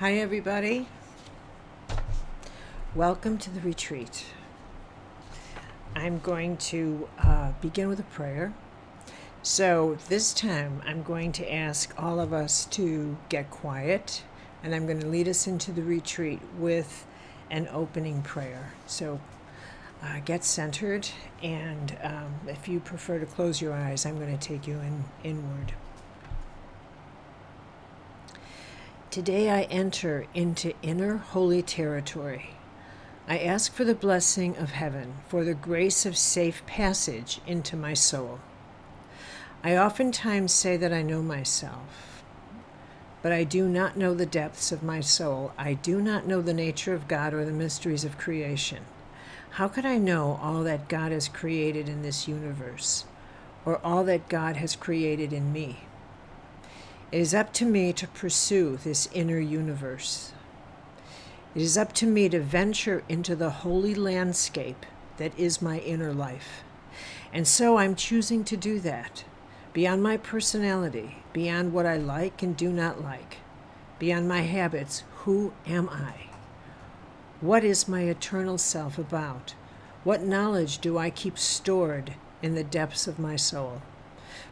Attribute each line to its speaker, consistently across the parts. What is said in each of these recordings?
Speaker 1: Hi, everybody. Welcome to the retreat. I'm going to begin with a prayer. So this time I'm going to ask all of us to get quiet, and I'm going to lead us into the retreat with an opening prayer. So get centered, and if you prefer to close your eyes, I'm going to take you inward. Today I enter into inner holy territory. I ask for the blessing of heaven, for the grace of safe passage into my soul. I oftentimes say that I know myself, but I do not know the depths of my soul. I do not know the nature of God or the mysteries of creation. How could I know all that God has created in this universe, or all that God has created in me? It is up to me to pursue this inner universe. It is up to me to venture into the holy landscape that is my inner life. And so I'm choosing to do that, beyond my personality, beyond what I like and do not like, beyond my habits. Who am I? What is my eternal self about? What knowledge do I keep stored in the depths of my soul?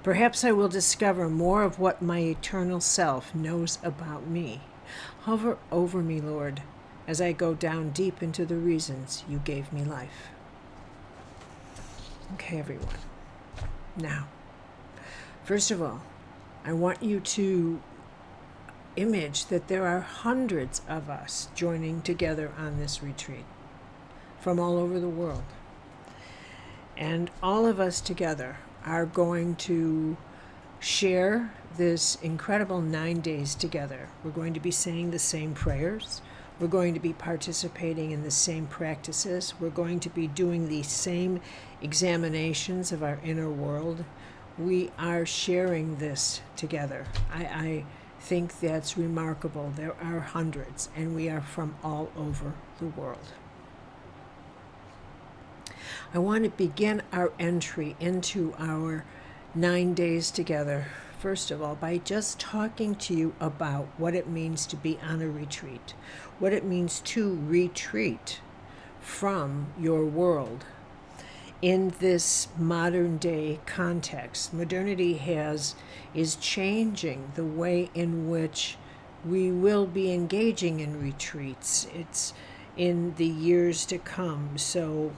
Speaker 1: Perhaps I will discover more of what my eternal self knows about me. Hover over me, Lord, as I go down deep into the reasons you gave me life. Okay, everyone. Now, first of all, I want you to image that there are hundreds of us joining together on this retreat from all over the world. And all of us together are going to share this incredible 9 days together. We're going to be saying the same prayers. We're going to be participating in the same practices. We're going to be doing the same examinations of our inner world. We are sharing this together. I think that's remarkable. There are hundreds, and we are from all over the world. I want to begin our entry into our 9 days together, first of all, by just talking to you about what it means to be on a retreat, what it means to retreat from your world. In this modern day context, modernity is changing the way in which we will be engaging in retreats. It's in the years to come. So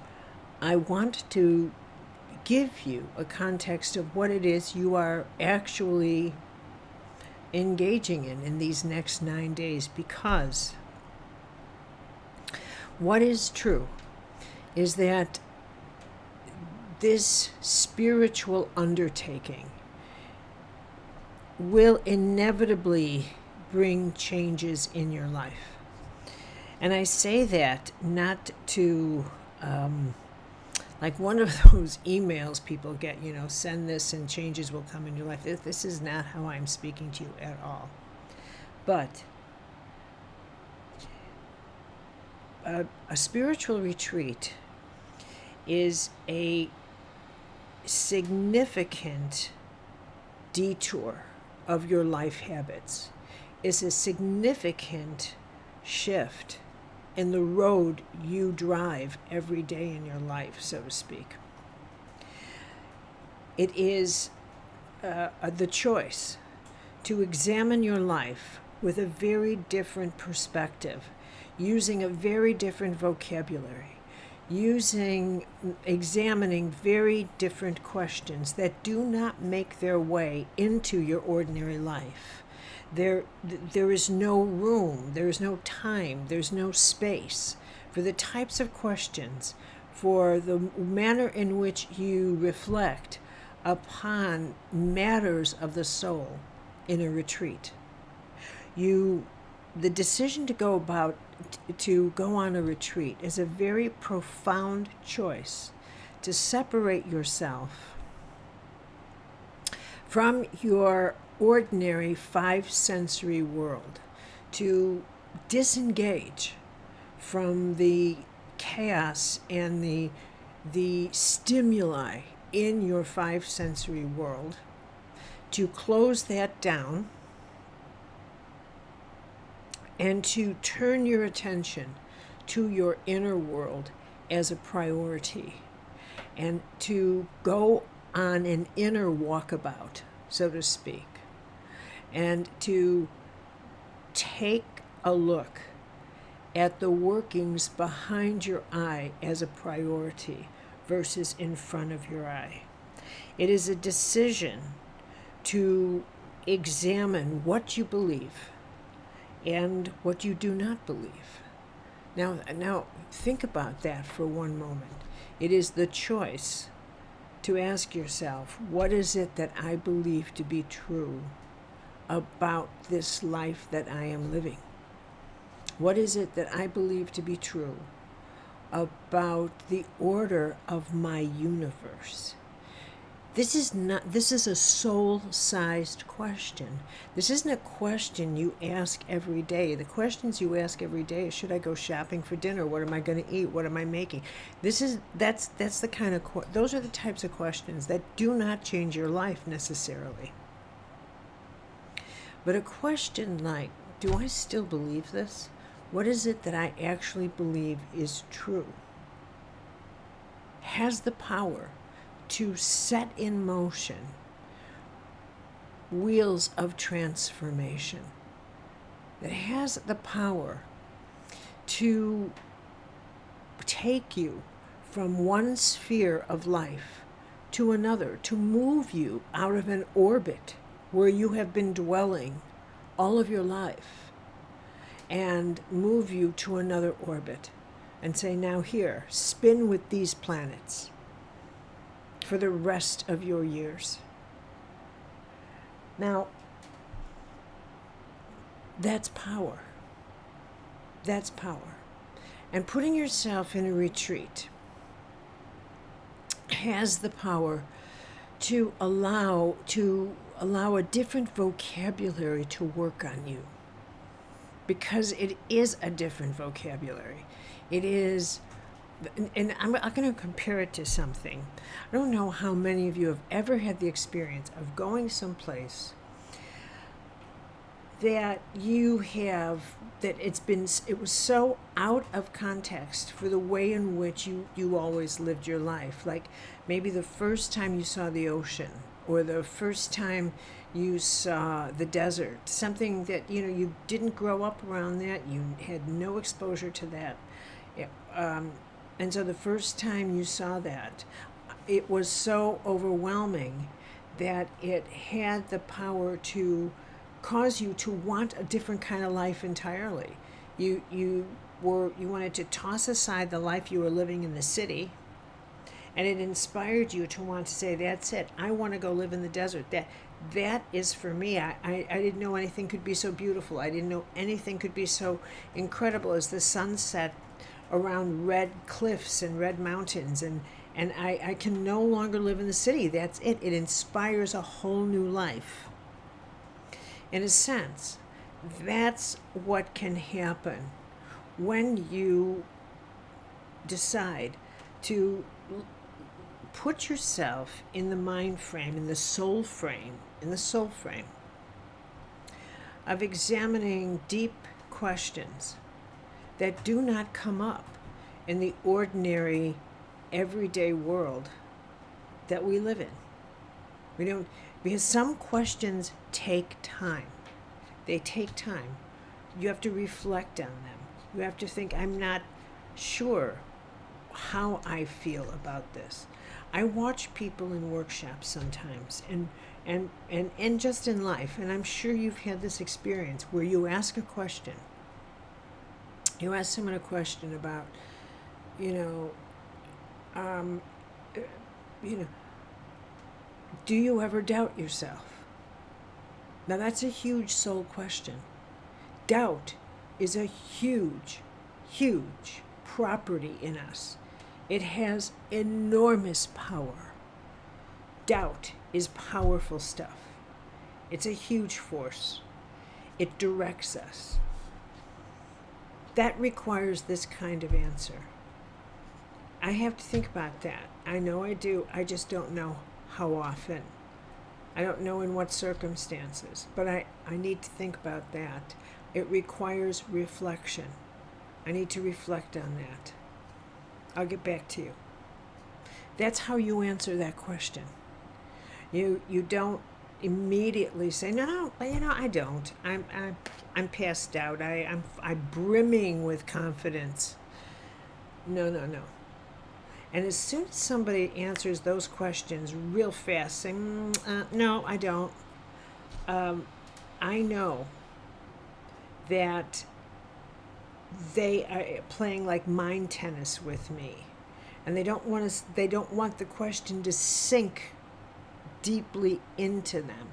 Speaker 1: I want to give you a context of what it is you are actually engaging in these next 9 days, because what is true is that this spiritual undertaking will inevitably bring changes in your life. And I say that not to like one of those emails people get, send this and changes will come in your life. This is not how I'm speaking to you at all. But a spiritual retreat is a significant detour of your life habits, is a significant shift in the road you drive every day in your life, so to speak. It is the choice to examine your life with a very different perspective, using a very different vocabulary, examining very different questions that do not make their way into your ordinary life. There is no room, there is no time, there's no space for the types of questions, for the manner in which you reflect upon matters of the soul in a retreat. The decision to go on a retreat is a very profound choice to separate yourself from your ordinary 5 sensory world, to disengage from the chaos and the stimuli in your 5 sensory world, to close that down and to turn your attention to your inner world as a priority, and to go on an inner walkabout, so to speak, and to take a look at the workings behind your eye as a priority versus in front of your eye. It is a decision to examine what you believe and what you do not believe. Now think about that for one moment. It is the choice to ask yourself, what is it that I believe to be true about this life that I am living? What is it that I believe to be true about the order of my universe? This is a soul-sized question. This isn't a question you ask every day. The questions you ask every day is, should I go shopping for dinner? What am I going to eat? What am I making? That's the kind of those are the types of questions that do not change your life necessarily. But a question like, do I still believe this? What is it that I actually believe is true? Has the power to set in motion wheels of transformation. That has the power to take you from one sphere of life to another, to move you out of an orbit where you have been dwelling all of your life, and move you to another orbit and say, now here, spin with these planets for the rest of your years. Now, that's power. That's power. And putting yourself in a retreat has the power to allow a different vocabulary to work on you. Because it is a different vocabulary. It is, and I'm going to compare it to something. I don't know how many of you have ever had the experience of going someplace that it was so out of context for the way in which you always lived your life. Like maybe the first time you saw the ocean, or the first time you saw the desert, something that you didn't grow up around, that you had no exposure to that, and so the first time you saw that, it was so overwhelming that it had the power to cause you to want a different kind of life entirely. You wanted to toss aside the life you were living in the city, and it inspired you to want to say, that's it, I want to go live in the desert. That is for me. I didn't know anything could be so beautiful. I didn't know anything could be so incredible as the sunset around red cliffs and red mountains. And I can no longer live in the city. That's it. It inspires a whole new life. In a sense, that's what can happen when you decide to put yourself in the mind frame, in the soul frame of examining deep questions that do not come up in the ordinary, everyday world that we live in. Because some questions take time. They take time. You have to reflect on them. You have to think, I'm not sure how I feel about this. I watch people in workshops sometimes, and just in life, and I'm sure you've had this experience where you ask a question. You ask someone a question about, do you ever doubt yourself? Now that's a huge soul question. Doubt is a huge, huge property in us. It has enormous power. Doubt is powerful stuff. It's a huge force. It directs us. That requires this kind of answer. I have to think about that. I know I do. I just don't know how often. I don't know in what circumstances. But I need to think about that. It requires reflection. I need to reflect on that. I'll get back to you. That's how you answer that question. You don't immediately say, no, I don't. I'm past doubt. I'm brimming with confidence. No. And as soon as somebody answers those questions real fast, saying, no, I don't, I know that they are playing like mind tennis with me, and they don't want the question to sink deeply into them.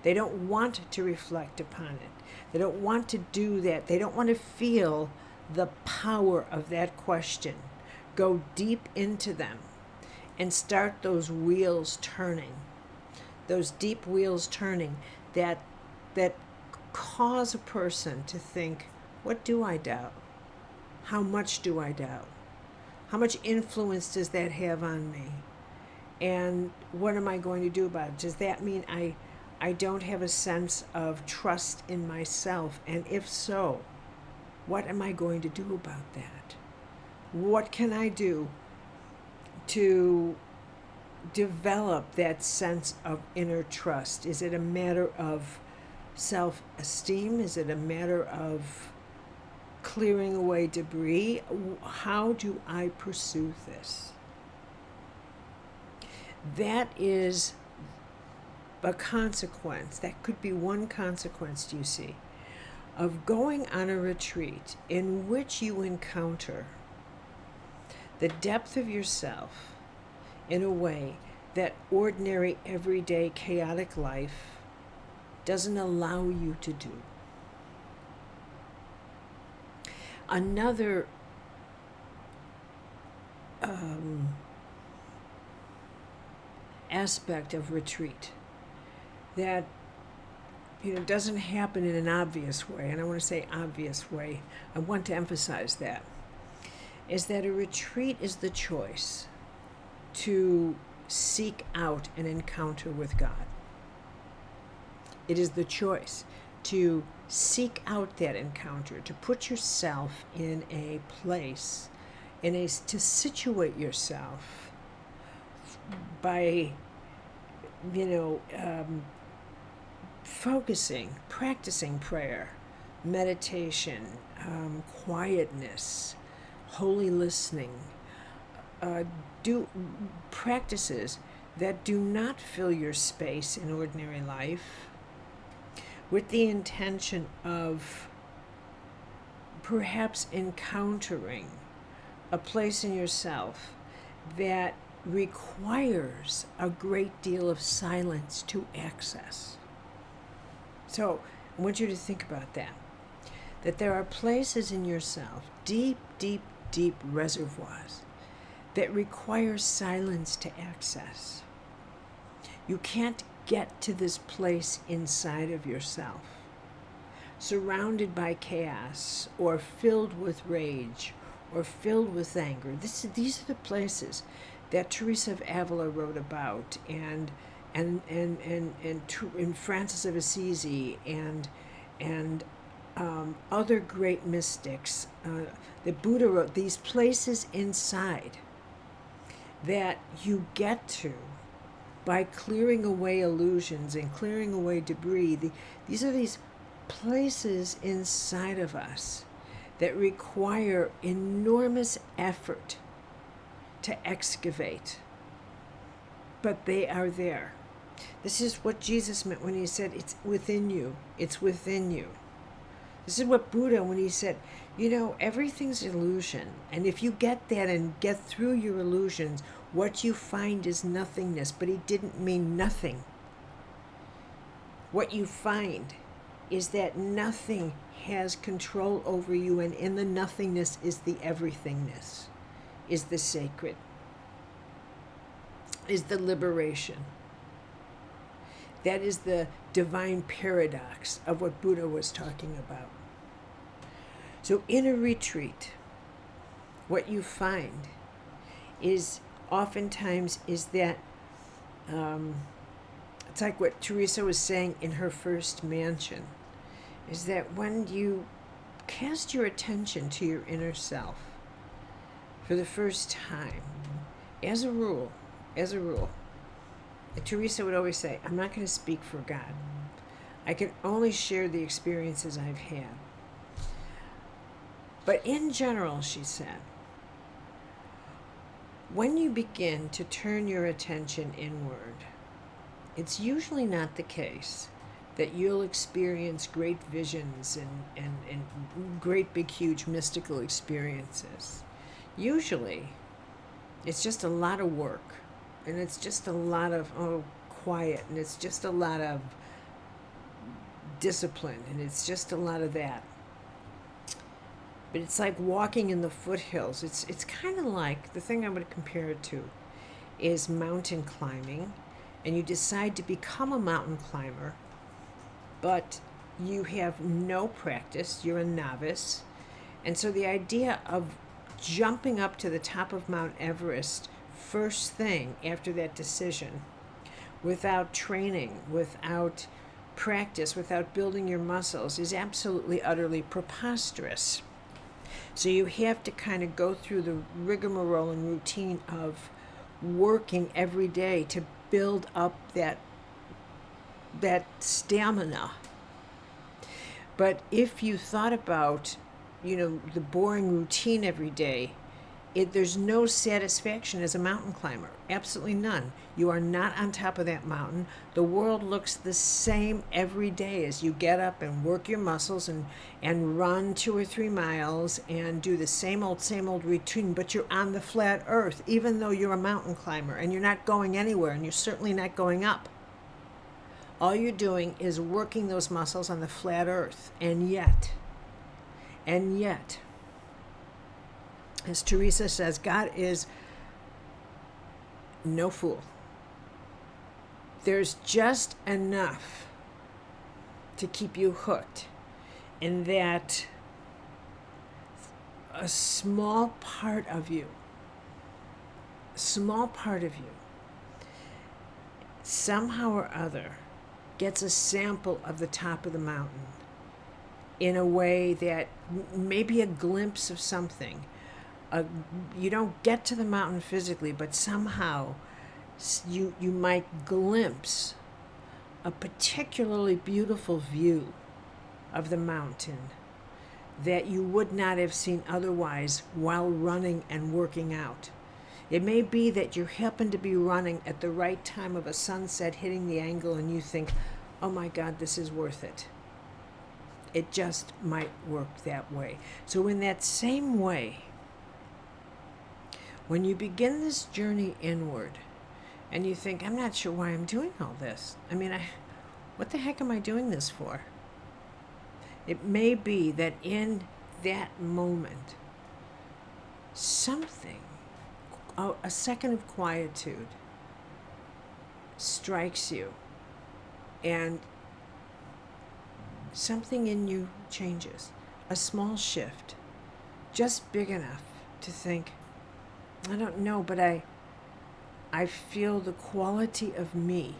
Speaker 1: They don't want to reflect upon it. They don't want to do that. They don't want to feel the power of that question go deep into them and start those wheels turning, those deep wheels turning that cause a person to think, what do I doubt? How much do I doubt? How much influence does that have on me? And what am I going to do about it? Does that mean I don't have a sense of trust in myself? And if so, what am I going to do about that? What can I do to develop that sense of inner trust? Is it a matter of self-esteem? Is it a matter of clearing away debris? How do I pursue this? That is a consequence. That could be one consequence, do you see, of going on a retreat in which you encounter the depth of yourself in a way that ordinary, everyday, chaotic life doesn't allow you to do. Another aspect of retreat that doesn't happen in an obvious way, and I want to say obvious way, I want to emphasize that, is that a retreat is the choice to seek out an encounter with God. It is the choice to seek out that encounter, to put yourself in a place, to situate yourself by, focusing, practicing prayer, meditation, quietness, holy listening, do practices that do not fill your space in ordinary life, with the intention of perhaps encountering a place in yourself that requires a great deal of silence to access. So I want you to think about that there are places in yourself, deep, deep, deep reservoirs that require silence to access. You can't get to this place inside of yourself, surrounded by chaos or filled with rage or filled with anger. These are the places that Teresa of Avila wrote about, and Francis of Assisi and other great mystics. The Buddha wrote these places inside that you get to by clearing away illusions and clearing away debris. These are these places inside of us that require enormous effort to excavate, but they are there. This is what Jesus meant when he said, it's within you, it's within you. This is what Buddha, when he said, everything's illusion, and if you get that and get through your illusions, what you find is nothingness. But he didn't mean nothing. What you find is that nothing has control over you, and in the nothingness is the everythingness, is the sacred, is the liberation. That is the divine paradox of what Buddha was talking about. So in a retreat, what you find is oftentimes is that it's like what Teresa was saying in her first mansion. is that when you cast your attention to your inner self for the first time, as a rule, Teresa would always say, I'm not going to speak for God. I can only share the experiences I've had. But in general, she said, when you begin to turn your attention inward, it's usually not the case that you'll experience great visions and great big huge mystical experiences. Usually, it's just a lot of work, and it's just a lot of quiet, and it's just a lot of discipline, and it's just a lot of that. But it's like walking in the foothills. It's kind of like, the thing I would compare it to is mountain climbing, and you decide to become a mountain climber, but you have no practice, you're a novice, and so the idea of jumping up to the top of Mount Everest first thing after that decision, without training, without practice, without building your muscles, is absolutely, utterly preposterous. So you have to kind of go through the rigmarole and routine of working every day to build up that stamina. But if you thought about, the boring routine every day, there's no satisfaction as a mountain climber. Absolutely none. You are not on top of that mountain. The world looks the same every day as you get up and work your muscles and run 2 or 3 miles and do the same old routine, but you're on the flat earth, even though you're a mountain climber, and you're not going anywhere, and you're certainly not going up. All you're doing is working those muscles on the flat earth. And yet, as Teresa says, God is no fool. There's just enough to keep you hooked, in that a small part of you, somehow or other, gets a sample of the top of the mountain in a way that maybe a glimpse of something. You don't get to the mountain physically, but somehow you might glimpse a particularly beautiful view of the mountain that you would not have seen otherwise while running and working out. It may be that you happen to be running at the right time of a sunset hitting the angle, and you think, oh my God, this is worth it. It just might work that way. So in that same way, when you begin this journey inward and you think, I'm not sure why I'm doing all this. What the heck am I doing this for? It may be that in that moment, something, a second of quietude, strikes you, and something in you changes. A small shift, just big enough to think, I don't know, but I feel the quality of me,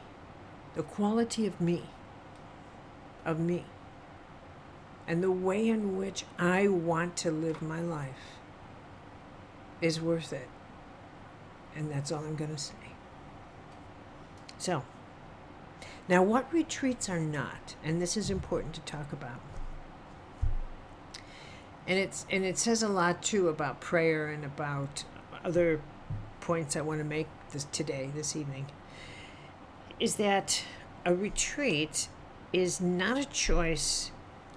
Speaker 1: and the way in which I want to live my life is worth it. And that's all I'm going to say. So, now what retreats are not, and this is important to talk about. And it says a lot too about prayer and about other points I want to make this evening, is that a retreat is not a choice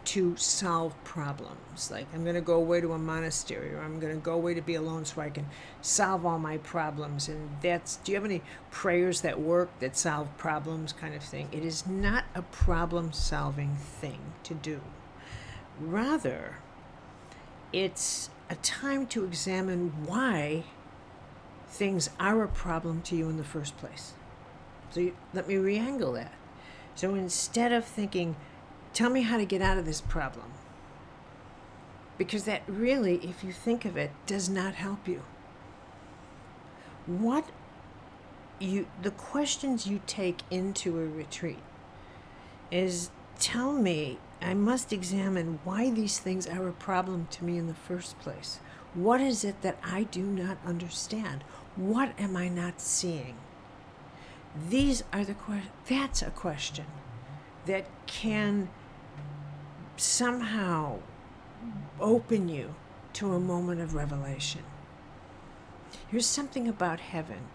Speaker 1: to solve problems. Like, I'm going to go away to a monastery, or I'm going to go away to be alone so I can solve all my problems. And do you have any prayers that work, that solve problems kind of thing? It is not a problem-solving thing to do. Rather, it's a time to examine why things are a problem to you in the first place. So let me re-angle that. So instead of thinking, tell me how to get out of this problem, because that really, if you think of it, does not help you. The questions you take into a retreat is tell me, I must examine why these things are a problem to me in the first place. What is it that I do not understand? What am I not seeing? These are the questions. That's a question that can somehow open you to a moment of revelation. Here's something about heaven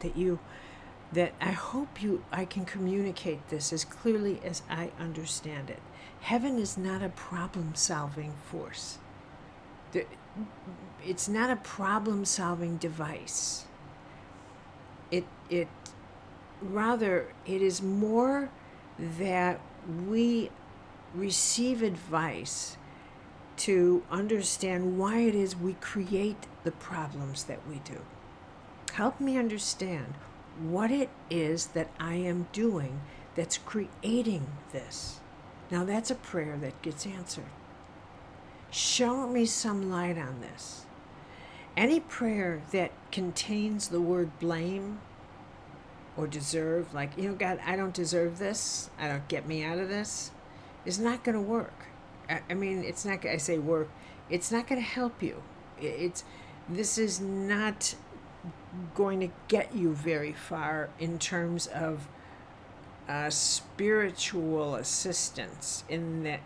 Speaker 1: that I hope I can communicate this as clearly as I understand it. Heaven is not a problem-solving force. It's not a problem-solving device. Rather, it is more that we receive advice to understand why it is we create the problems that we do. Help me understand what it is that I am doing that's creating this. Now that's a prayer that gets answered. Show me some light on this. Any prayer that contains the word blame or deserve, like, God, I don't deserve this, I don't get me out of this, is not going to work. I mean, it's not, I say work, it's not going to help you. This is not going to get you very far in terms of spiritual assistance in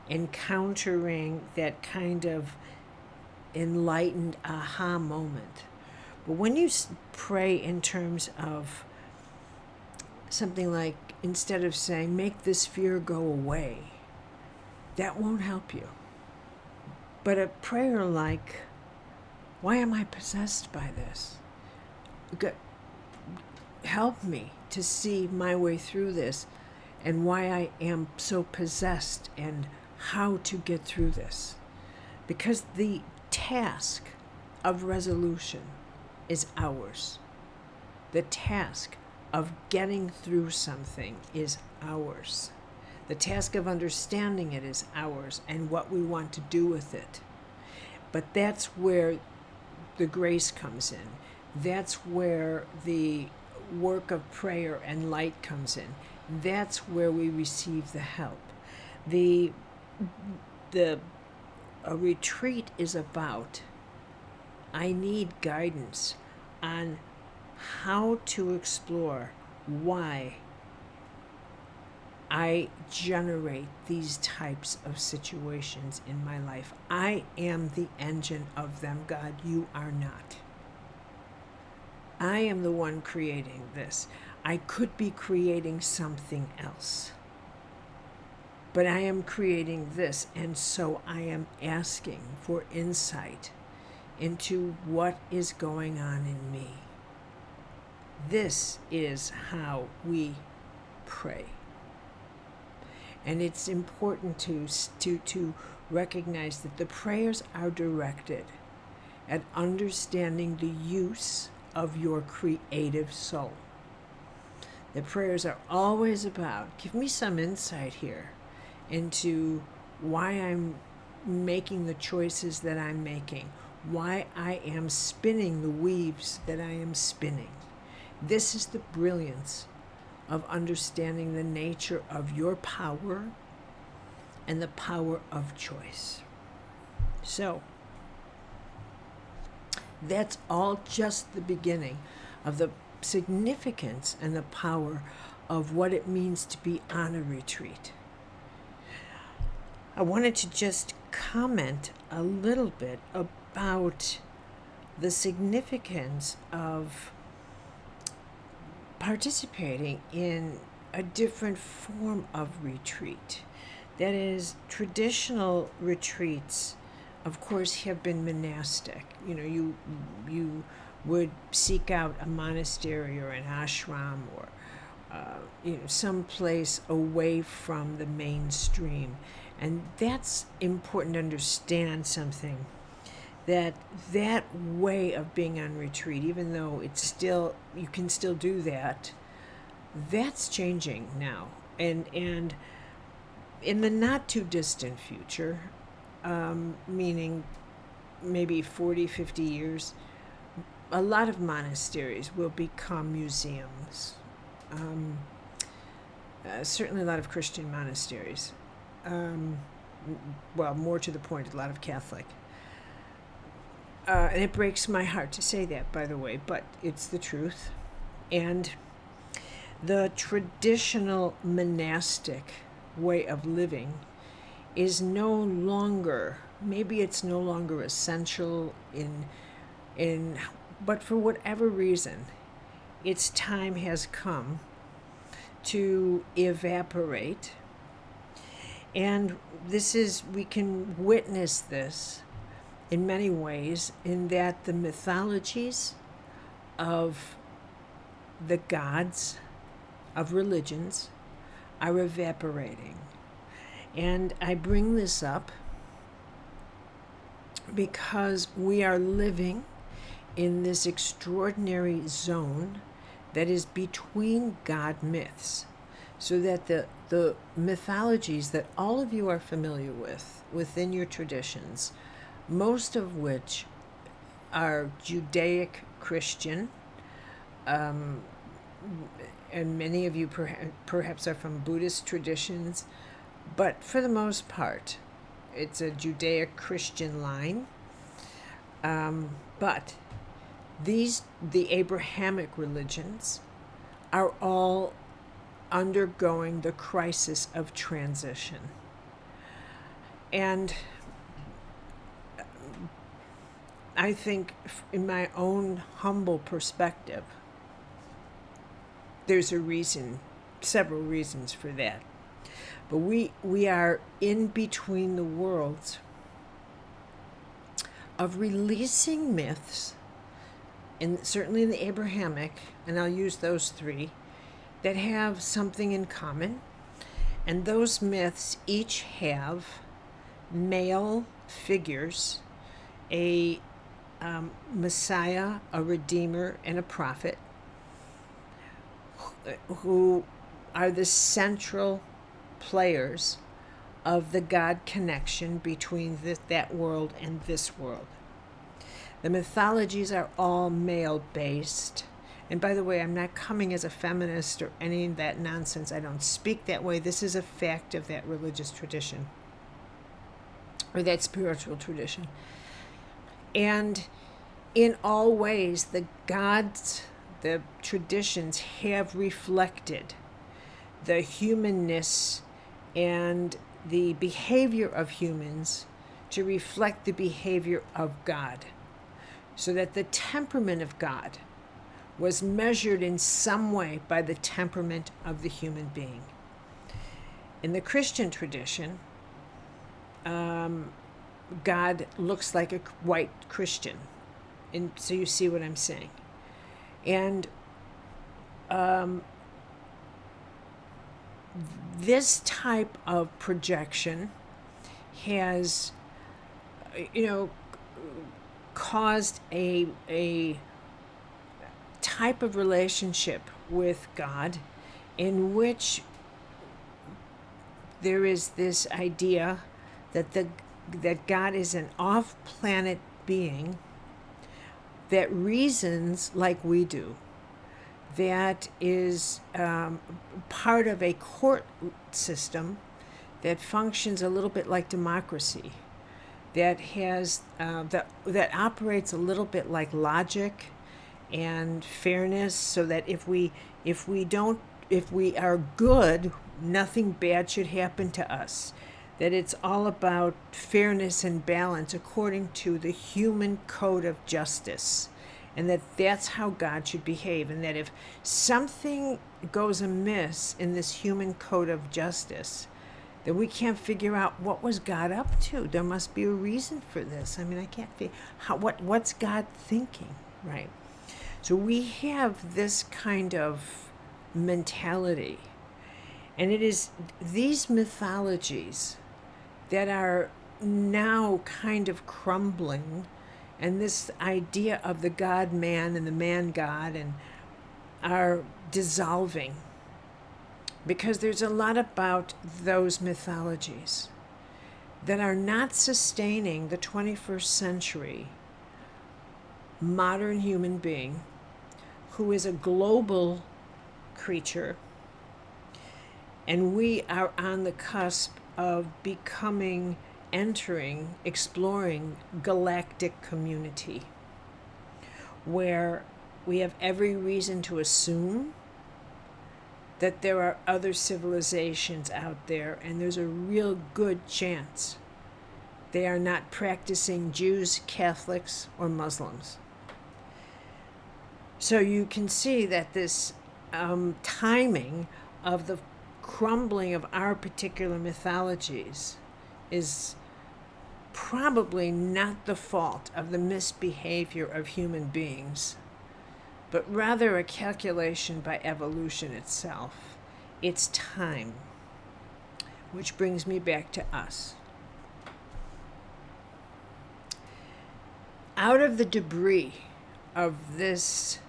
Speaker 1: encountering that kind of enlightened aha moment. But when you pray in terms of something like, instead of saying, make this fear go away, that won't help you. But a prayer like, why am I possessed by this? Help me to see my way through this and why I am so possessed and how to get through this. Because the task of resolution is ours. The task of getting through something is ours. The task of understanding it is ours and what we want to do with it. But that's where the grace comes in. That's where the work of prayer and light comes in. That's where we receive the help. A retreat is about, I need guidance on how to explore why I generate these types of situations in my life. I am the engine of them, God. You are not. I am the one creating this. I could be creating something else. But I am creating this, and so I am asking for insight into what is going on in me. This is how we pray. And it's important to recognize that the prayers are directed at understanding the use of your creative soul. The prayers are always about, give me some insight here into why I'm making the choices that I'm making, why I am spinning the weaves that I am spinning. This is the brilliance of understanding the nature of your power and the power of choice. So, that's all just the beginning of the significance and the power of what it means to be on a retreat. I wanted to just comment a little bit about the significance of participating in a different form of retreat. That is, traditional retreats, of course, have been monastic. You would seek out a monastery or an ashram or some place away from the mainstream. And that's important to understand something, that way of being on retreat, even though you can still do that, that's changing now. And in the not too distant future, meaning maybe 40, 50 years, a lot of monasteries will become museums. certainly a lot of Christian monasteries. Well, more to the point, a lot of Catholic. And it breaks my heart to say that, by the way, but it's the truth. And the traditional monastic way of living is no longer, maybe it's no longer essential but for whatever reason, its time has come to evaporate. And we can witness this in many ways, in that the mythologies of the gods of religions are evaporating. And I bring this up because we are living in this extraordinary zone that is between God myths, so that the mythologies that all of you are familiar with within your traditions, most of which are Judaic Christian, and many of you perhaps are from Buddhist traditions, but for the most part, it's a Judaic Christian line. But the Abrahamic religions are all undergoing the crisis of transition. And I think, in my own humble perspective, there's several reasons for that. But we are in between the worlds of releasing myths, and certainly in the Abrahamic, and I'll use those three, that have something in common. And those myths each have male figures, a Messiah, a Redeemer, and a prophet, who are the central players of the God connection between that world and this world. The mythologies are all male-based. And by the way, I'm not coming as a feminist or any of that nonsense. I don't speak that way. This is a fact of that religious tradition, or that spiritual tradition. And in all ways, the gods, the traditions have reflected the humanness and the behavior of humans to reflect the behavior of God, so that the temperament of God was measured in some way by the temperament of the human being. In the Christian tradition, God looks like a white Christian. And so you see what I'm saying. And this type of projection has, caused a type of relationship with God in which there is this idea that God is an off-planet being that reasons like we do, that is part of a court system that functions a little bit like democracy, that has that operates a little bit like logic and fairness, so that if we are good, nothing bad should happen to us. That it's all about fairness and balance according to the human code of justice, and that's how God should behave. And that if something goes amiss in this human code of justice, that we can't figure out what was God up to. There must be a reason for this. I mean, I can't figure what's God thinking, right? So we have this kind of mentality, and it is these mythologies that are now kind of crumbling, and this idea of the God-man and the man-God and are dissolving, because there's a lot about those mythologies that are not sustaining the 21st century modern human being who is a global creature And we are on the cusp of exploring galactic community, where we have every reason to assume that there are other civilizations out there, and there's a real good chance they are not practicing Jews, Catholics, or Muslims. So you can see that this timing of the crumbling of our particular mythologies is probably not the fault of the misbehavior of human beings, but rather a calculation by evolution itself. It's time. Which brings me back to us. Out of the debris of this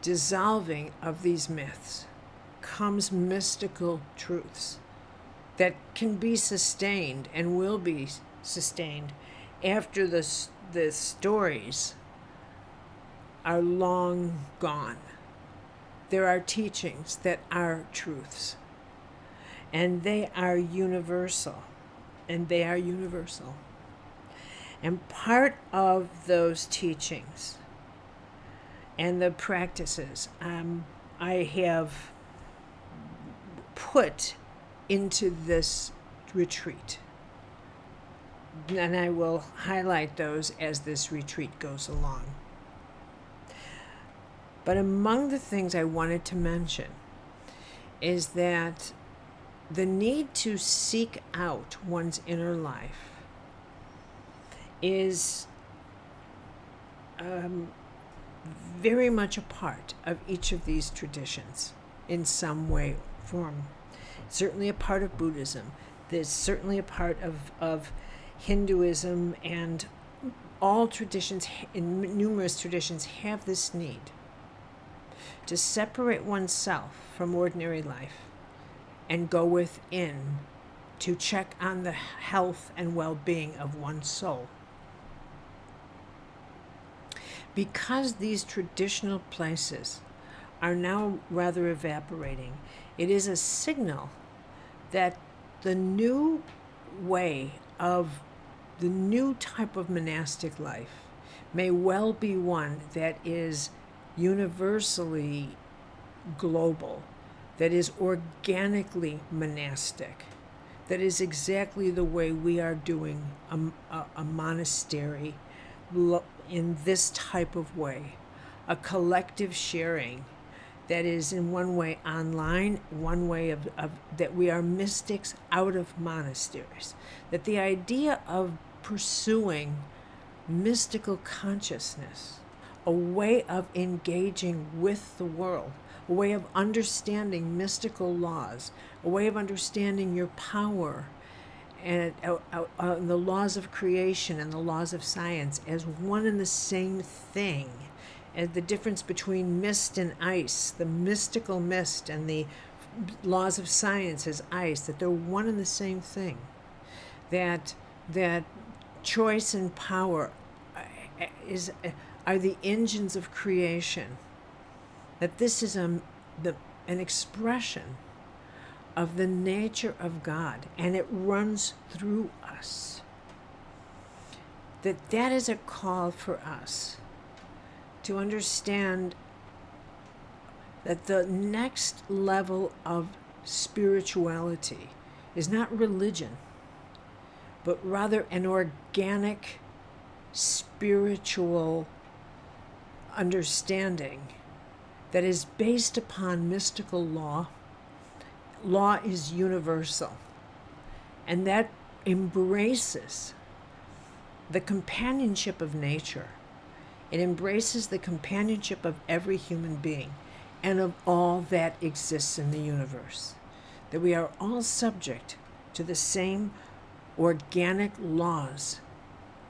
Speaker 1: dissolving of these myths comes mystical truths that can be sustained and will be sustained after the stories are long gone. There are teachings that are truths, and they are universal. And part of those teachings and the practices I have put into this retreat. And I will highlight those as this retreat goes along. But among the things I wanted to mention is that the need to seek out one's inner life is very much a part of each of these traditions in some way, form. Certainly a part of Buddhism. There's certainly a part of Hinduism, and all traditions, in numerous traditions, have this need to separate oneself from ordinary life and go within to check on the health and well-being of one's soul. Because these traditional places are now rather evaporating, it is a signal that the new way of the new type of monastic life may well be one that is universally global, that is organically monastic, that is exactly the way we are doing a monastery in this type of way, a collective sharing that is in one way online, one way of that we are mystics out of monasteries, that the idea of pursuing mystical consciousness, a way of engaging with the world, a way of understanding mystical laws, a way of understanding your power and the laws of creation and the laws of science as one and the same thing, as the difference between mist and ice, the mystical mist and the laws of science as ice, that they're one and the same thing, that choice and power are the engines of creation, that this is an expression of the nature of God, and it runs through us. That is a call for us to understand that the next level of spirituality is not religion, but rather an organic spiritual understanding that is based upon mystical law. Law is universal, and that embraces the companionship of nature. It embraces the companionship of every human being and of all that exists in the universe. That we are all subject to the same organic laws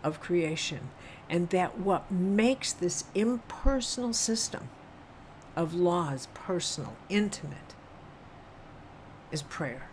Speaker 1: of creation, and that what makes this impersonal system of laws personal, intimate, is prayer.